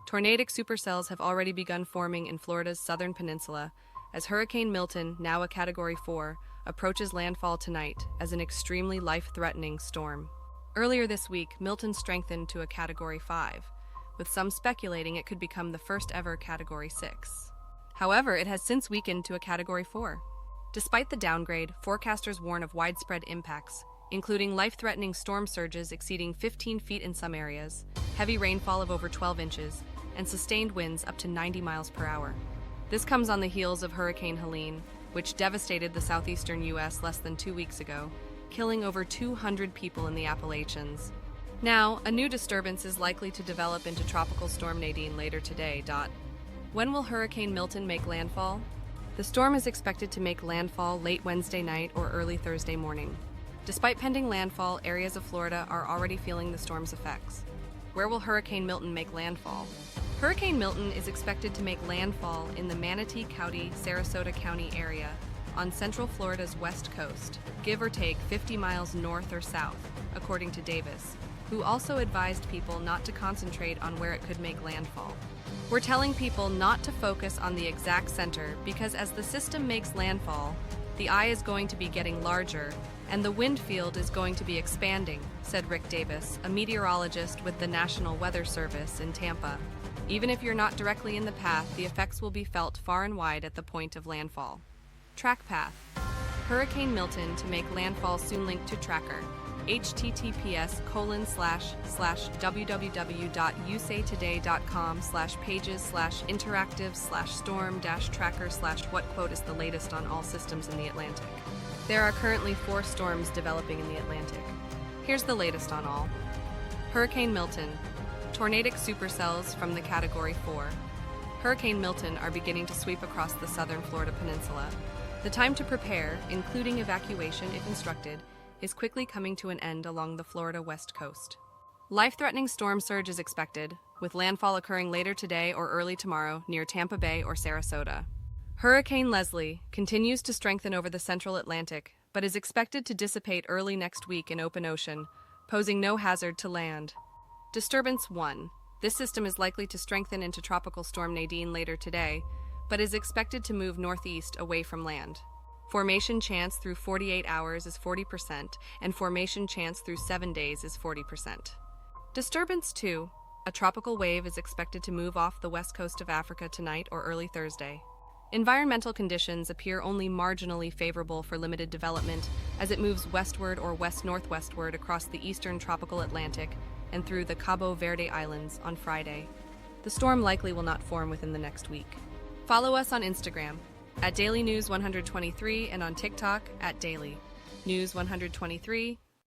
Tornadic supercells have already begun forming in Florida's southern peninsula as Hurricane Milton, now a Category 4, approaches landfall tonight as an extremely life-threatening storm. Earlier this week, Milton strengthened to a Category 5, with some speculating it could become the first ever Category 6. However, it has since weakened to a Category 4. Despite the downgrade, forecasters warn of widespread impacts, including life-threatening storm surges exceeding 15 feet in some areas, heavy rainfall of over 12 inches, and sustained winds up to 90 miles per hour. This comes on the heels of Hurricane Helene, which devastated the southeastern U.S. less than 2 weeks ago, killing over 200 people in the Appalachians. Now, a new disturbance is likely to develop into Tropical Storm Nadine later today. When will Hurricane Milton make landfall? The storm is expected to make landfall late Wednesday night or early Thursday morning. Despite pending landfall, areas of Florida are already feeling the storm's effects. Where will Hurricane Milton make landfall? Hurricane Milton is expected to make landfall in the Manatee County, Sarasota County area on central Florida's west coast, give or take 50 miles north or south, according to Davis, who also advised people not to concentrate on where it could make landfall. We're telling people not to focus on the exact center because as the system makes landfall, the eye is going to be getting larger and the wind field is going to be expanding, said Rick Davis, a meteorologist with the National Weather Service in Tampa. Even if you're not directly in the path, the effects will be felt far and wide at the point of landfall. Track path. Hurricane Milton to make landfall soon linked to tracker. https://www.usatoday.com/pages/interactive/storm-tracker/what is the latest on all systems in the Atlantic. There are currently 4 storms developing in the Atlantic. Here's the latest on all. Hurricane Milton. Tornadic supercells from the Category 4. Hurricane Milton are beginning to sweep across the southern Florida peninsula. The time to prepare, including evacuation if instructed, is quickly coming to an end along the Florida west coast. Life-threatening storm surge is expected, with landfall occurring later today or early tomorrow near Tampa Bay or Sarasota. Hurricane Leslie continues to strengthen over the central Atlantic, but is expected to dissipate early next week in open ocean, posing no hazard to land. Disturbance 1. This system is likely to strengthen into Tropical Storm Nadine later today, but is expected to move northeast away from land. Formation chance through 48 hours is 40%, and formation chance through 7 days is 40%. Disturbance 2. A tropical wave is expected to move off the west coast of Africa tonight or early Thursday. Environmental conditions appear only marginally favorable for limited development as it moves westward or west-northwestward across the eastern tropical Atlantic and through the Cabo Verde Islands on Friday. The storm likely will not form within the next week. Follow us on Instagram at Daily News 123 and on TikTok at Daily News 123.